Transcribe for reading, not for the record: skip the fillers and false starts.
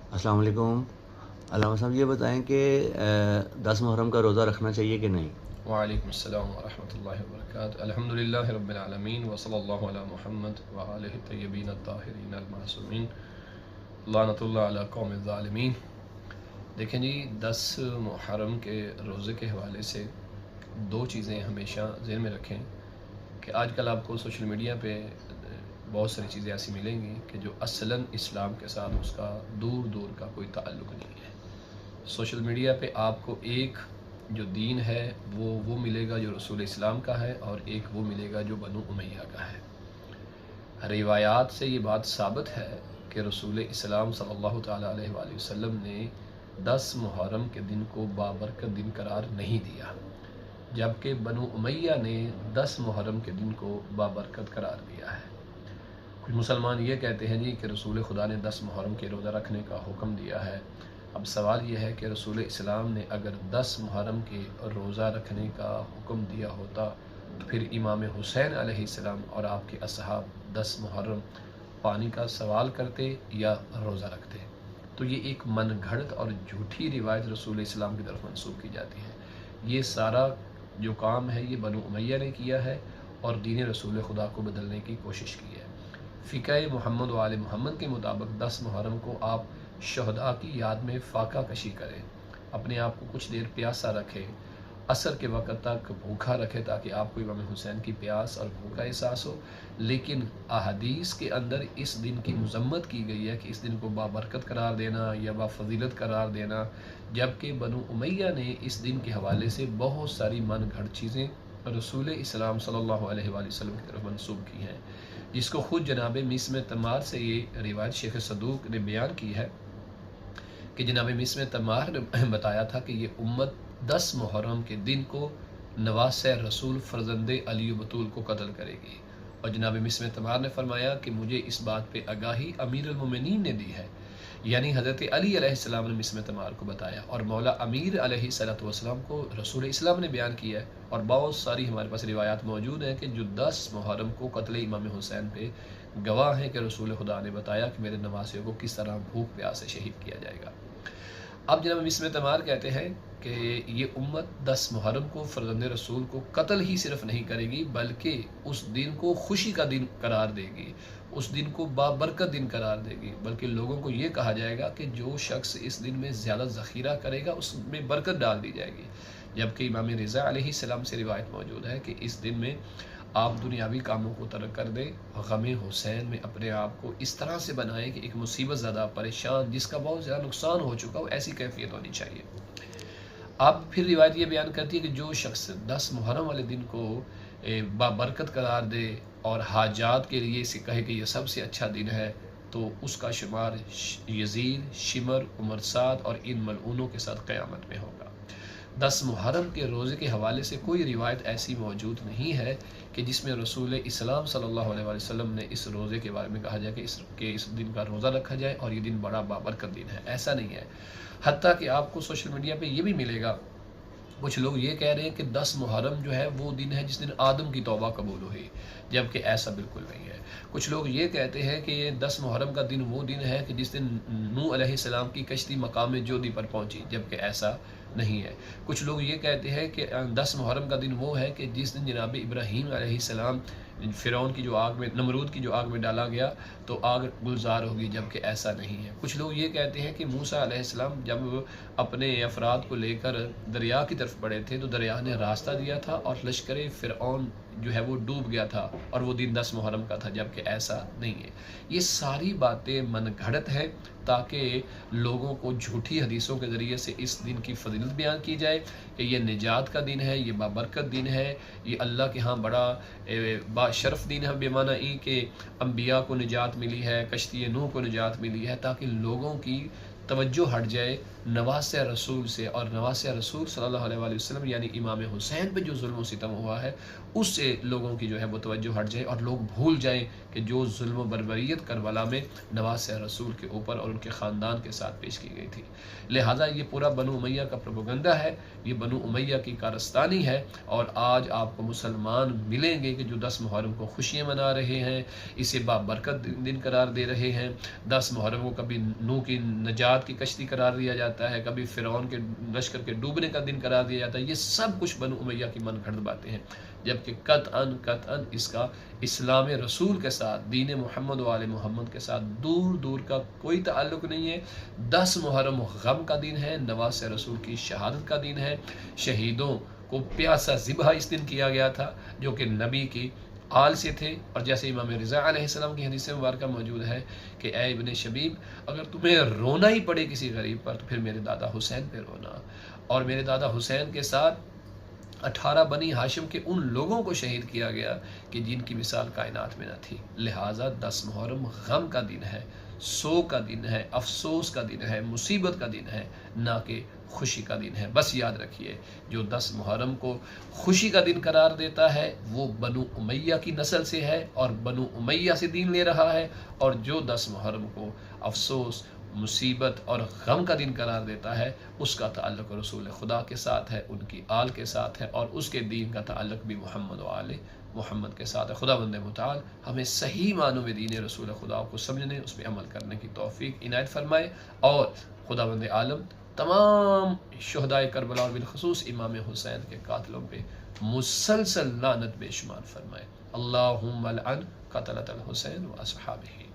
السلام علیکم علامہ صاحب، یہ بتائیں کہ 10 محرم کا روزہ رکھنا چاہیے کہ نہیں؟ وعلیکم السلام ورحمۃ اللہ وبرکاتہ۔ الحمد للہ رب العالمین وصلی اللہ علی محمد وآلہ الطیبین الطاہرین المعصومین لعنت اللہ علی قوم الظالمین۔ دیکھیں جی، 10 محرم کے روزے کے حوالے سے دو چیزیں ہمیشہ ذہن میں رکھیں کہ آج کل آپ کو سوشل میڈیا پہ بہت ساری چیزیں ایسی ملیں گی کہ جو اصلاً اسلام کے ساتھ اس کا دور دور کا کوئی تعلق نہیں ہے۔ سوشل میڈیا پہ آپ کو ایک جو دین ہے وہ ملے گا جو رسول اسلام کا ہے، اور ایک وہ ملے گا جو بنو امیہ کا ہے۔ روایات سے یہ بات ثابت ہے کہ رسول اسلام صلی اللہ تعالیٰ علیہ وآلہ وسلم نے 10 محرم کے دن کو بابرکت دن قرار نہیں دیا، جبکہ بنو امیہ نے 10 محرم کے دن کو بابرکت قرار دیا ہے۔ کچھ مسلمان یہ کہتے ہیں جی کہ رسول خدا نے 10 محرم کے روزہ رکھنے کا حکم دیا ہے۔ اب سوال یہ ہے کہ رسول اسلام نے اگر 10 محرم کے روزہ رکھنے کا حکم دیا ہوتا تو پھر امام حسین علیہ السلام اور آپ کے اصحاب 10 محرم پانی کا سوال کرتے یا روزہ رکھتے؟ تو یہ ایک من گھڑت اور جھوٹی روایت رسول اسلام کی طرف منسوب کی جاتی ہے۔ یہ سارا جو کام ہے یہ بنو امیہ نے کیا ہے اور دین رسول خدا کو بدلنے کی کوشش کی ہے۔ فقہ محمد و آل محمد کے مطابق 10 محرم کو آپ شہداء کی یاد میں فاقہ کشی کریں، اپنے آپ کو کچھ دیر پیاسا رکھیں، عصر کے وقت تک بھوکا رکھے تاکہ آپ کو امام حسین کی پیاس اور بھوک کا احساس ہو۔ لیکن احادیث کے اندر اس دن کی مذمت کی گئی ہے کہ اس دن کو بابرکت قرار دینا یا بافضیلت قرار دینا، جبکہ بنو امیہ نے اس دن کے حوالے سے بہت ساری من گھڑت چیزیں رسول اسلام صلی اللہ علیہ وآلہ وسلم کی طرف منسوب کی ہیں، جس کو خود جناب مسم تمار سے یہ روایت شیخ صدوق نے بیان کی ہے کہ جناب مسم تمار نے بتایا تھا کہ یہ امت 10 محرم کے دن کو نواسہ رسول فرزند علی بطول کو قتل کرے گی، اور جناب مسم تمار نے فرمایا کہ مجھے اس بات پہ آگاہی امیر المومنین نے دی ہے، یعنی حضرت علی علیہ السلام نے مسم تمار کو بتایا، اور مولا امیر علیہ السلام کو رسول اسلام نے بیان کیا ہے۔ اور بہت ساری ہمارے پاس روایات موجود ہیں کہ جو 10 محرم کو قتل امام حسین پہ گواہ ہیں کہ رسول خدا نے بتایا کہ میرے نواسیوں کو کس طرح بھوک پیاس سے شہید کیا جائے گا۔ اب جناب مسم تمار کہتے ہیں کہ یہ امت 10 محرم کو فرزند رسول کو قتل ہی صرف نہیں کرے گی بلکہ اس دن کو خوشی کا دن قرار دے گی، اس دن کو بابرکت دن قرار دے گی، بلکہ لوگوں کو یہ کہا جائے گا کہ جو شخص اس دن میں زیادہ ذخیرہ کرے گا اس میں برکت ڈال دی جائے گی۔ جبکہ امام رضا علیہ السلام سے روایت موجود ہے کہ اس دن میں آپ دنیاوی کاموں کو ترک کر دیں، غم حسین میں اپنے آپ کو اس طرح سے بنائیں کہ ایک مصیبت زدہ پریشان جس کا بہت زیادہ نقصان ہو چکا ہو ایسی کیفیت ہونی چاہیے۔ اب پھر روایت یہ بیان کرتی ہے کہ جو شخص 10 محرم والے دن کو بابرکت قرار دے اور حاجات کے لیے اسے کہے کہ یہ سب سے اچھا دن ہے، تو اس کا شمار یزید، شمر، عمر سعد اور ان ملعونوں کے ساتھ قیامت میں ہوگا۔ 10 محرم کے روزے کے حوالے سے کوئی روایت ایسی موجود نہیں ہے کہ جس میں رسول اسلام صلی اللہ علیہ وآلہ وسلم نے اس روزے کے بارے میں کہا جائے کہ اس دن کا روزہ رکھا جائے اور یہ دن بڑا بابرکت دن ہے، ایسا نہیں ہے۔ حتیٰ کہ آپ کو سوشل میڈیا پہ یہ بھی ملے گا، کچھ لوگ یہ کہہ رہے ہیں کہ 10 محرم جو ہے وہ دن ہے جس دن آدم کی توبہ قبول ہوئی، جبکہ ایسا بالکل نہیں ہے۔ کچھ لوگ یہ کہتے ہیں کہ یہ 10 محرم کا دن وہ دن ہے کہ جس دن نوح علیہ السلام کی کشتی مقام جودی پر پہنچی، جبکہ ایسا نہیں ہے۔ کچھ لوگ یہ کہتے ہیں کہ 10 محرم کا دن وہ ہے کہ جس دن جناب ابراہیم علیہ السلام فرعون کی جو آگ میں، نمرود کی جو آگ میں ڈالا گیا تو آگ گلزار ہوگی، جبکہ ایسا نہیں ہے۔ کچھ لوگ یہ کہتے ہیں کہ موسیٰ علیہ السلام جب اپنے افراد کو لے کر دریا کی طرف بڑھے تھے تو دریا نے راستہ دیا تھا اور لشکر فرعون جو ہے وہ ڈوب گیا تھا اور وہ دن 10 محرم کا تھا، جبکہ ایسا نہیں ہے۔ یہ ساری باتیں من گھڑت ہیں تاکہ لوگوں کو جھوٹی حدیثوں کے ذریعے سے اس دن کی فضیلت بیان کی جائے کہ یہ نجات کا دن ہے، یہ بابرکت دن ہے، یہ اللہ کے ہاں بڑا باشرف دن ہے، بے معنی ای کہ انبیاء کو نجات ملی ہے، کشتی نوح کو نجات ملی ہے، تاکہ لوگوں کی توجہ ہٹ جائے نواسہ رسول سے، اور نواسہ رسول صلی اللہ علیہ وآلہ وسلم یعنی امام حسین پہ جو ظلم و ستم ہوا ہے اس سے لوگوں کی جو ہے وہ توجہ ہٹ جائے اور لوگ بھول جائیں کہ جو ظلم و بربریت کربلا میں نواسہ رسول کے اوپر اور ان کے خاندان کے ساتھ پیش کی گئی تھی۔ لہٰذا یہ پورا بنو امیہ کا پروپیگنڈا ہے، یہ بنو امیہ کی کارستانی ہے، اور آج آپ کو مسلمان ملیں گے کہ جو 10 محرم کو خوشیاں منا رہے ہیں، اسے بابرکت دن قرار دے رہے ہیں، 10 محرم کو کبھی نوح کی نجات نجات کی کشتی قرار دیا جاتا ہے، کبھی فرعون کے لشکر کے ڈوبنے کا دن قرار دیا جاتا ہے. یہ سب کچھ بنو امیہ کی من گھڑت باتیں ہیں، جبکہ قطعاً اس کا اسلام رسول کے ساتھ، دین محمد و آل محمد کے ساتھ دور دور کا کوئی تعلق نہیں ہے. 10 محرم غم کا دن ہے، نواز رسول کی شہادت کا دن ہے، شہیدوں کو پیاسا ذبح اس دن کیا گیا تھا جو کہ نبی کی آل سے تھے. اور جیسے امام رضا علیہ السلام کی حدیث مبارکہ موجود ہے کہ اے ابن شبیب، اگر تمہیں رونا ہی پڑے کسی غریب پر تو پھر میرے دادا حسین پہ رونا. اور میرے دادا حسین کے ساتھ 18 بنی ہاشم کے ان لوگوں کو شہید کیا گیا کہ جن کی مثال کائنات میں نہ تھی. لہٰذا 10 محرم غم کا دن ہے، سو کا دن ہے، افسوس کا دن ہے، مصیبت کا دن ہے، نہ کہ خوشی کا دن ہے. بس یاد رکھیے، جو 10 محرم کو خوشی کا دن قرار دیتا ہے وہ بنو امیہ کی نسل سے ہے اور بنو امیہ سے دین لے رہا ہے، اور جو 10 محرم کو افسوس، مصیبت اور غم کا دن قرار دیتا ہے اس کا تعلق رسول خدا کے ساتھ ہے، ان کی آل کے ساتھ ہے، اور اس کے دین کا تعلق بھی محمد و آل محمد کے ساتھ ہے. خداوند متعال ہمیں صحیح معنوں میں دین رسول خدا کو سمجھنے، اس پہ عمل کرنے کی توفیق عنایت فرمائے، اور خداوند عالم تمام شہدائے کربلا اور بالخصوص امام حسین کے قاتلوں پہ مسلسل لعنت بے شمار فرمائے. اللہم لعن قتلۃ الحسین و اصحابہ.